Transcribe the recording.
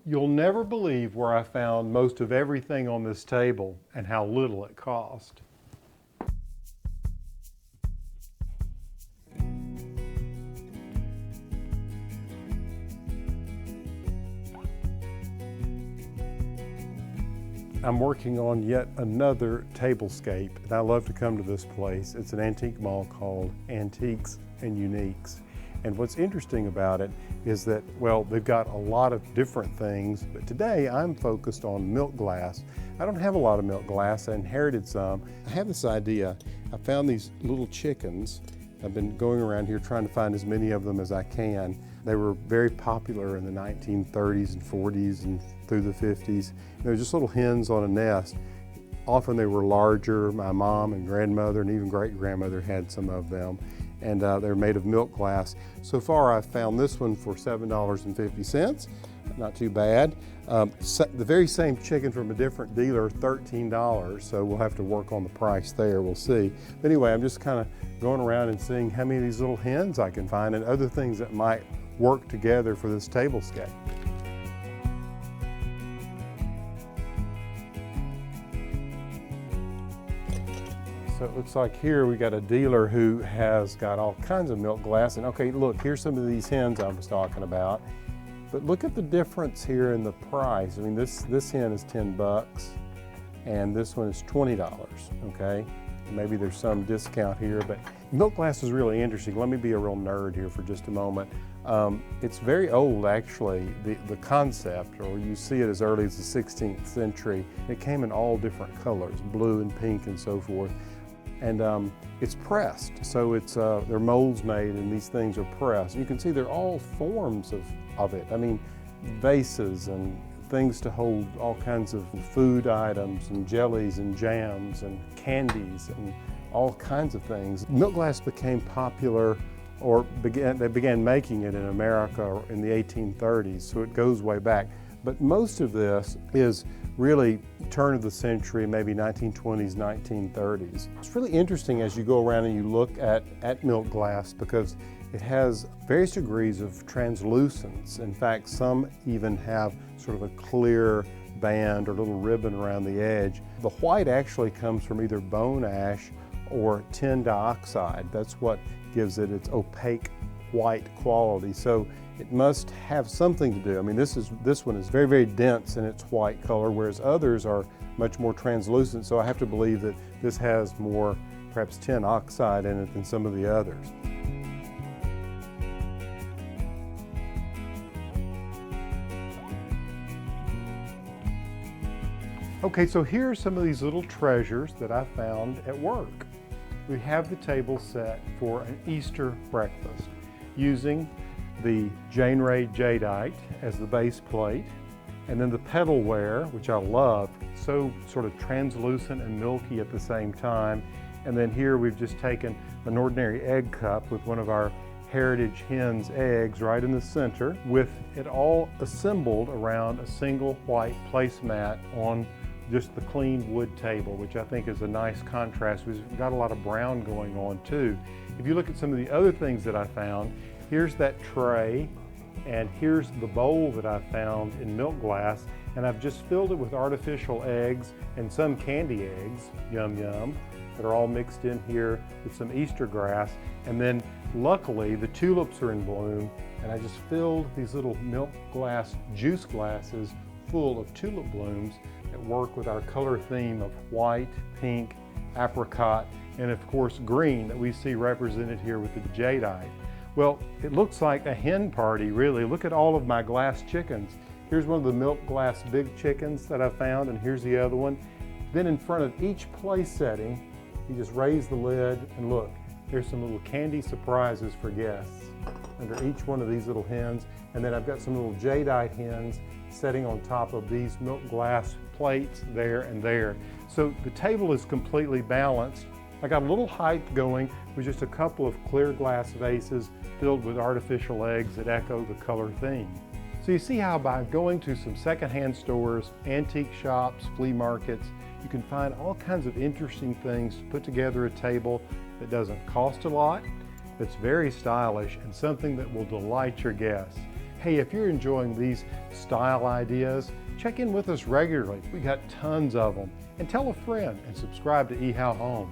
You'll never believe where I found most of everything on this table and how little it cost. I'm working on yet another tablescape, and I love to come to this place. It's an antique mall called Antiques and Uniques. And what's interesting about it is that, well, they've got a lot of different things, but today I'm focused on milk glass. I don't have a lot of milk glass. I inherited some. I have this idea. I found these little chickens. I've been going around here trying to find as many of them as I can. They were very popular in the 1930s and 40s and through the 50s. They were just little hens on a nest. Often they were larger. My mom and grandmother and even great-grandmother had some of them. And they're made of milk glass. So far I've found this one for $7.50, not too bad. The very same chicken from a different dealer, $13, so we'll have to work on the price there, we'll see. But anyway, I'm just kind of going around and seeing how many of these little hens I can find and other things that might work together for this tablescape. So it looks like here we got a dealer who has got all kinds of milk glass. And okay, look, here's some of these hens I was talking about. But look at the difference here in the price. I mean, this hen is 10 bucks and this one is $20, okay? Maybe there's some discount here, but milk glass is really interesting. Let me be a real nerd here for just a moment. It's very old, actually, the concept, or you see it as early as the 16th century. It came in all different colors, blue and pink and so forth. And it's pressed, so there are molds made and these things are pressed. You can see they're all forms of it. I mean, vases and things to hold all kinds of food items and jellies and jams and candies and all kinds of things. Milk glass became popular, or they began making it in America in the 1830s, so it goes way back. But most of this is really turn of the century, maybe 1920s, 1930s. It's really interesting as you go around and you look at milk glass because it has various degrees of translucence. In fact, some even have sort of a clear band or little ribbon around the edge. The white actually comes from either bone ash or tin dioxide. That's what gives it its opaque white quality. So it must have something to do. I mean, this one is very, very dense in its white color, whereas others are much more translucent. So I have to believe that this has more, perhaps tin oxide in it than some of the others. Okay, so here are some of these little treasures that I found at work. We have the table set for an Easter breakfast using the Jane Ray jadeite as the base plate, and then the petalware, which I love, so sort of translucent and milky at the same time. And then here we've just taken an ordinary egg cup with one of our heritage hen's eggs right in the center, with it all assembled around a single white placemat on just the clean wood table, which I think is a nice contrast. We've got a lot of brown going on too. If you look at some of the other things that I found, here's that tray, and here's the bowl that I found in milk glass, and I've just filled it with artificial eggs and some candy eggs, yum yum, that are all mixed in here with some Easter grass. And then luckily the tulips are in bloom, and I just filled these little milk glass juice glasses full of tulip blooms that work with our color theme of white, pink, apricot, and of course green that we see represented here with the jadeite. Well, it looks like a hen party, really. Look at all of my glass chickens. Here's one of the milk glass big chickens that I found, and here's the other one. Then in front of each place setting, you just raise the lid, and look, there's some little candy surprises for guests under each one of these little hens. And then I've got some little jadeite hens setting on top of these milk glass plates there and there. So the table is completely balanced. I got a little height going with just a couple of clear glass vases filled with artificial eggs that echo the color theme. So you see how by going to some secondhand stores, antique shops, flea markets, you can find all kinds of interesting things to put together a table that doesn't cost a lot, that's very stylish, and something that will delight your guests. Hey, if you're enjoying these style ideas, check in with us regularly. We got tons of them. And tell a friend and subscribe to ehowhome.